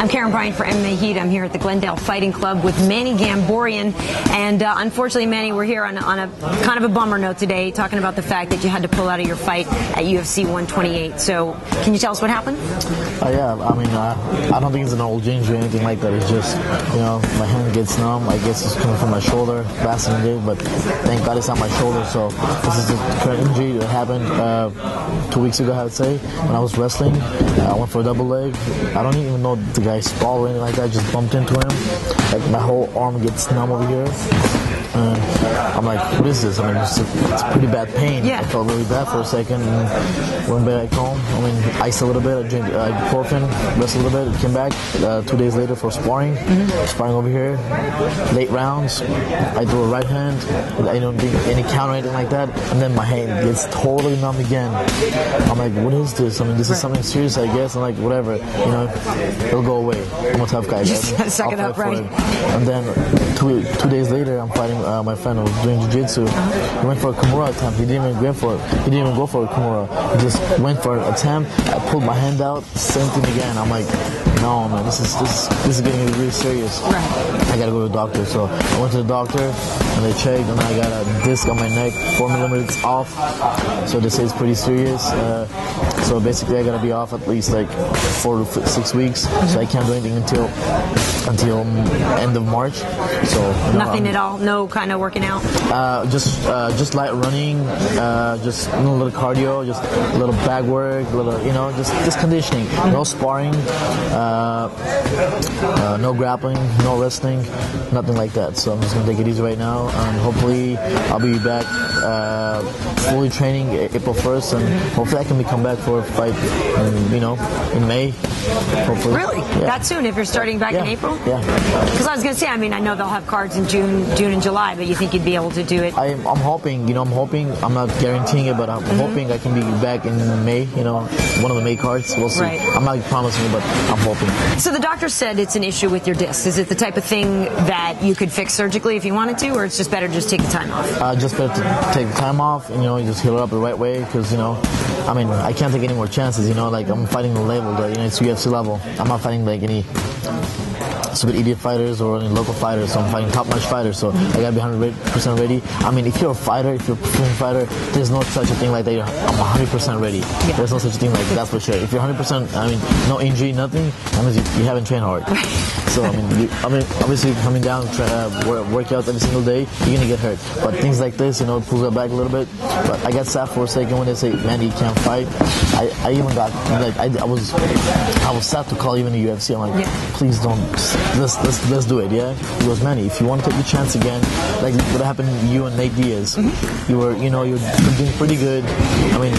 I'm Karyn Bryant for MMA H.E.A.T. I'm here at the Glendale Fighting Club with Manny Gamburyan. And unfortunately, Manny, we're here on a kind of a bummer note today, talking about the fact that you had to pull out of your fight at UFC 128. So can you tell us what happened? Yeah, I mean, I don't think it's an old injury or anything like that. It's just, you know, my hand gets numb. I guess it's coming from my shoulder, last day, but thank God it's not my shoulder. So this is the current injury that happened 2 weeks ago, I would say, when I was wrestling. I went for a double leg. I don't even know the guy's fall or anything like that. I just bumped into him. Like, my whole arm gets numb over here. I'm like, what is this? I mean, it's pretty bad pain. Yeah. I felt really bad for a second and went back home. I mean, iced a little bit. I drank ibuprofen, rested a little bit, came back 2 days later for sparring. Sparring over here, late rounds. I threw a right hand. I don't do any count or anything like that. And then my hand gets totally numb again. I'm like, what is this? I mean, this is something serious, I guess. I'm like, whatever, you know, it'll go away. I'm a tough guy. Just suck it up, right? And then two days later, I'm fighting my friend who was doing jiu-jitsu. He went for a Kimura attempt. He didn't even go for it. He didn't even go for a Kimura. He just went for an attempt. I pulled my hand out. Same thing again. I'm like, no, man, this is getting really serious. Right. I gotta go to the doctor. So I went to the doctor and they checked, and I got a disc on my neck, 4 millimeters off. So they say it's pretty serious. So basically, I gotta be off at least like 4 to 6 weeks. So I can't do anything until end of March. So nothing at all. No kind of working out. Just light running. Just a little cardio. Just a little bag work. A little, you know, just conditioning. No sparring. No grappling. No wrestling. Nothing like that. So I'm just gonna take it easy right now, and hopefully I'll be back fully training April 1st, and hopefully I can come back for a fight, in May. Hopefully. Really? Yeah. That soon? If you're starting back in April? Yeah. Because I was going to say, I mean, I know they'll have cards in June and July, but you think you'd be able to do it? I'm hoping. I'm not guaranteeing it, but I'm hoping I can be back in May. One of the May cards. We'll see. Right. I'm not promising it, but I'm hoping. So the doctor said it's an issue with your disc. Is it the type of thing that you could fix surgically if you wanted to, or it's just better to just take the time off? Just better to take the time off and just heal it up the right way, because I mean, I can't take any more chances. Like, I'm fighting the level that it's UFC level. I'm not fighting like any stupid idiot fighters or any local fighters. So I'm fighting top-notch fighters. So I gotta be 100% ready. I mean, if you're a fighter, if you're a professional fighter, there's no such a thing like that. I'm 100% ready. Yeah. There's no such a thing like that. That's for sure. If you're 100%, I mean, no injury, nothing, that means you haven't trained hard. So I mean, obviously coming down, workouts every single day, you're gonna get hurt. But things like this, it pulls it back a little bit. But I got sad for a second when they say, "Manny, you can't fight." I even got like I was sad to call even the UFC. I'm like, please don't. Let's do it. Yeah. He goes, "Manny, if you want to take the chance again, like what happened to you and Nate Diaz, you were doing pretty good. I mean,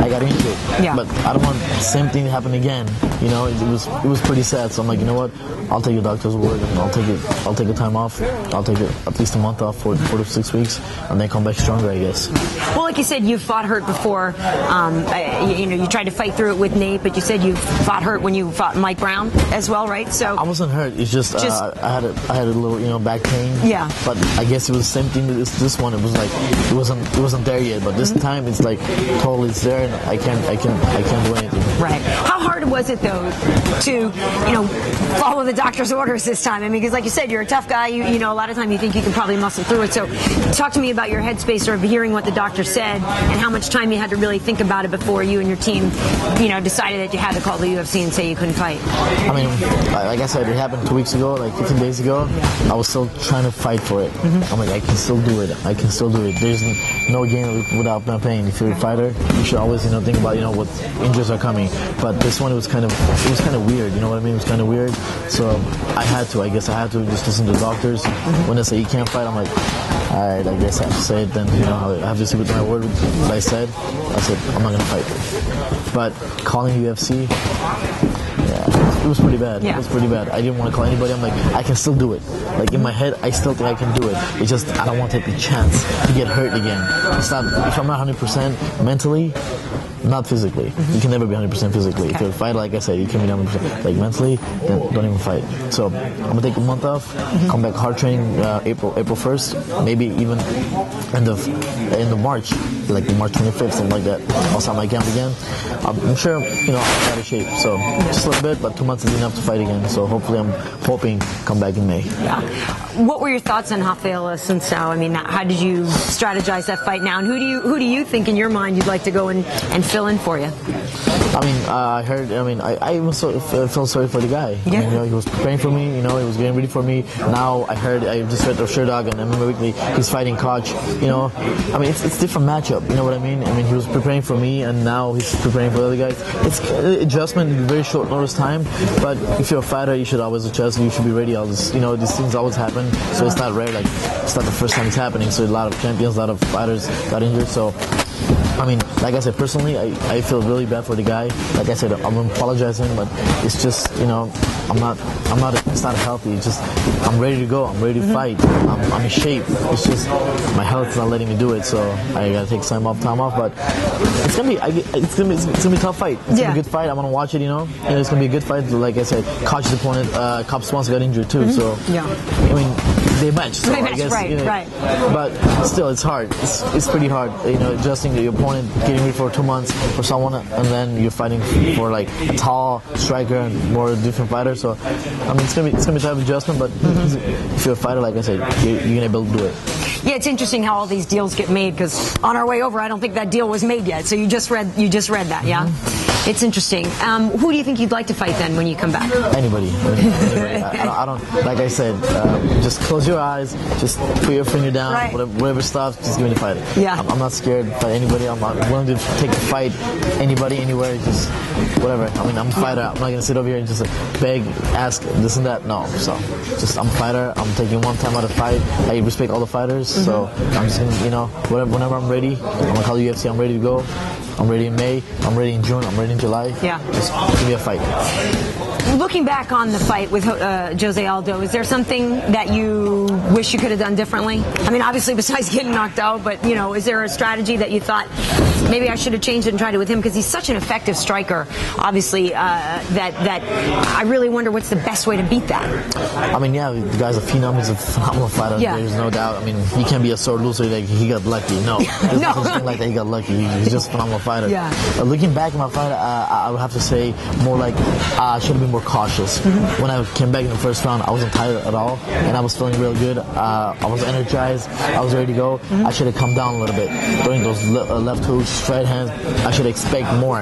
I got injured, but I don't want the same thing to happen again. It was pretty sad. So I'm like, you know what? I'll take your doctor's word, and I'll take the time off. I'll take at least a month off for 4 to 6 weeks, and then come back stronger, I guess." Well, like you said, you've fought hurt before. You tried to fight through it with Nate, but you said you fought hurt when you fought Mike Brown as well, right? So I wasn't hurt. It's just I had a little back pain. Yeah. But I guess it was the same thing with this one. It was like it wasn't there yet, but this time it's like totally it's there, and I can't do anything. Right. How hard was it though to follow the doctor's orders this time? I mean, because like you said, you're a tough guy. A lot of time you think you can probably muscle through it. So talk to me about your headspace or hearing what the doctor said and how much time you had to really think about it before you and your team, decided that you had to call the UFC and say you couldn't fight. I mean, like I said, it happened 2 weeks ago, like 15 days ago. I was still trying to fight for it. I'm like, I can still do it. I can still do it. There's no game without pain. If you're a fighter, you should always think about what injuries are coming. But this one, it was kind of weird. You know what I mean? It was kind of weird. So I had to just listen to the doctors. When they say you can't fight, I'm like, all right, I guess I have to say it then. I have to stick with my word. What I said, I'm not gonna fight. But calling UFC, it was pretty bad. Yeah. It was pretty bad. I didn't want to call anybody. I'm like, I can still do it. Like in my head, I still think I can do it. It's just I don't want to take the chance to get hurt again. It's not if I'm not 100% mentally. not physically. You can never be 100% physically. If you're a fighter, like I said, you can be 100%. Like mentally, then don't even fight. So I'm gonna take a month off, come back hard training April 1st, maybe even end of March, like March 25th, something like that. I'll start my camp again. I'm sure, you know, I'm out of shape. So just a little bit, but 2 months is enough to fight again. So hopefully, I'm hoping come back in May. Yeah. What were your thoughts on Raphael Assunção? I mean, how did you strategize that fight now? And who do you think in your mind you'd like to go and fill in for you? I mean, I heard. I mean, I even felt sorry for the guy. Yeah. I mean, you know, he was preparing for me. You know, he was getting ready for me. Now I just read Sherdog and MMA Weekly. He's fighting Koch. You know, I mean, it's a different matchup. You know what I mean? I mean, he was preparing for me, and now he's preparing for the other guys. It's adjustment in very short notice time. But if you're a fighter, you should always adjust. You should be ready. All this, you know, these things always happen. So it's not rare. Like it's not the first time it's happening. So a lot of champions, a lot of fighters got injured. So. I mean, like I said, personally, I feel really bad for the guy. Like I said, I'm apologizing, but it's just, you know, it's not healthy. It's just, I'm ready to go. I'm ready to fight. I'm in shape. It's just, my health is not letting me do it, so I gotta take time off. But it's gonna be a tough fight. It's gonna be a good fight. I wanna watch it, you know. And it's gonna be a good fight. Like I said, Koch's opponent, Koch sponsor got injured too, so, I mean, they matched. So I guess, right, you know, right. But still, it's hard. It's pretty hard, you know, adjusting your opponent, getting ready for 2 months for someone, and then you're fighting for like a tall striker and more different fighter. So, I mean, it's gonna be a tough adjustment. But if you're a fighter, like I said, you're gonna be able to do it. Yeah, it's interesting how all these deals get made, because on our way over, I don't think that deal was made yet. So you just read that, yeah? It's interesting. Who do you think you'd like to fight then when you come back? Anybody. I don't. Like I said, just close your eyes, just put your finger down, whatever stuff, just give me the fight. Yeah. I'm not scared to fight anybody. I'm willing to take the fight, anybody, anywhere, just whatever. I mean, I'm a fighter. I'm not gonna sit over here and just beg, ask this and that. No. So, just I'm a fighter. I'm taking one time out of fight. I respect all the fighters. So I'm just gonna, you know, whenever I'm ready, I'm gonna call the UFC. I'm ready to go. I'm ready in May. I'm ready in June. I'm ready in July. Yeah. Just give me a fight. Looking back on the fight with Jose Aldo, is there something that you wish you could have done differently? I mean, obviously, besides getting knocked out, but, you know, is there a strategy that you thought maybe I should have changed it and tried it with him? Because he's such an effective striker, obviously, that I really wonder what's the best way to beat that. I mean, yeah, the guy's a phenom. He's a phenomenal fighter. Yeah. There's no doubt. I mean, he can't be a sore loser like he got lucky. No. There's nothing like that. He got lucky. He's just a phenomenal fighter. Yeah. Looking back at my fight, I would have to say more like I should have been more cautious. When I came back in the first round, I wasn't tired at all, and I was feeling real good. I was energized. I was ready to go. I should have come down a little bit. Throwing those left hooks, straight hands, I should expect more.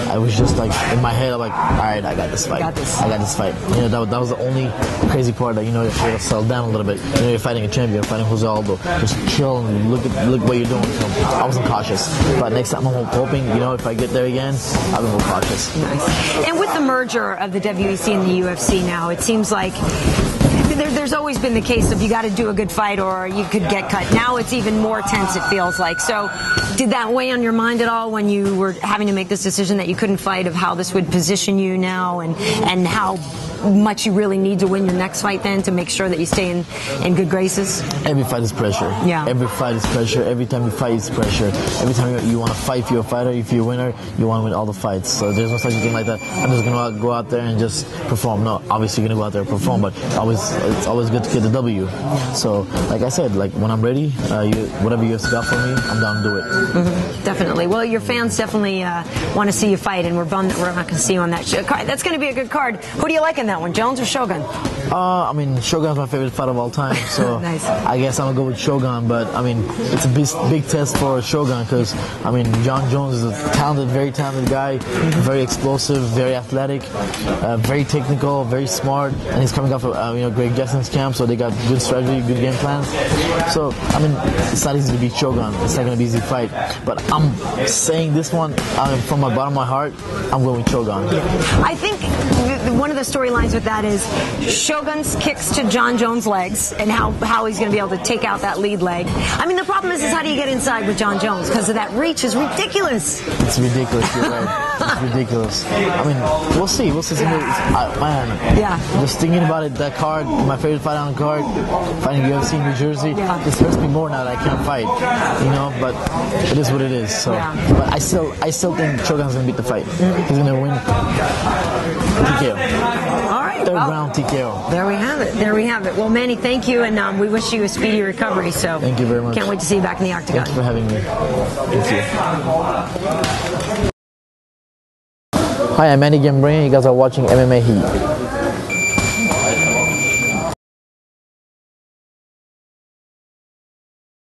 I was just like, in my head, I'm like, all right, I got this fight. I got this fight. You know, that was the only crazy part that, you know, you have to settle down a little bit. You know, you're fighting a champion, you're fighting Jose Aldo. Just chill and look what you're doing. So I wasn't cautious. But next time I'm hoping, you know, if I get there again, I'll be more cautious. Nice. And with the merger of the WEC and the UFC now, it seems like there's always been the case of you got to do a good fight or you could get cut. Now it's even more tense, it feels like. So did that weigh on your mind at all when you were having to make this decision that you couldn't fight, of how this would position you now and how much you really need to win your next fight then to make sure that you stay in good graces? Every fight is pressure. Yeah. Every fight is pressure. Every time you fight is pressure. Every time you want to fight, if you're a fighter, if you're a winner, you want to win all the fights. So there's no such thing like that. I'm just going to go out there and just perform. No, obviously you're going to go out there and perform, but it's always good to get the W. So, like I said, like when I'm ready, whatever you have got for me, I'm down to do it. Definitely. Well, your fans definitely want to see you fight, and we're bummed that we're not going to see you on that show. That's going to be a good card. Who do you like in that one, Jones or Shogun? I mean, Shogun's my favorite fight of all time, so nice. I guess I'm going to go with Shogun, but I mean, it's a big test for Shogun because, I mean, Jon Jones is a very talented guy, very explosive, very athletic, very technical, very smart, and he's coming off of, Greg Jackson's camp, so they got good strategy, good game plans. So, I mean, it's not easy to beat Shogun. It's not going to be an easy fight, but I'm saying this one, from my bottom of my heart, I'm going with Shogun. I think one of the storylines with that is Shogun's kicks to Jon Jones' legs and how he's going to be able to take out that lead leg. I mean, the problem is how do you get inside with Jon Jones? Because of that reach is ridiculous. It's ridiculous, you're right. It's ridiculous. I mean, we'll see. We'll see. Man, Yeah. just thinking about it, that card, my favorite fight on the card, fighting UFC in New Jersey, this hurts me more now that I can't fight. You know, but it is what it is. So, but I still think Shogun's gonna beat the fight. He's gonna win TKO. All right. Third round TKO. There we have it. There we have it. Well, Manny, thank you, and we wish you a speedy recovery. So thank you very much. Can't wait to see you back in the octagon. Thank you for having me. Thank you. Hi, I'm Manny Gamburyan. You guys are watching MMA H.E.A.T.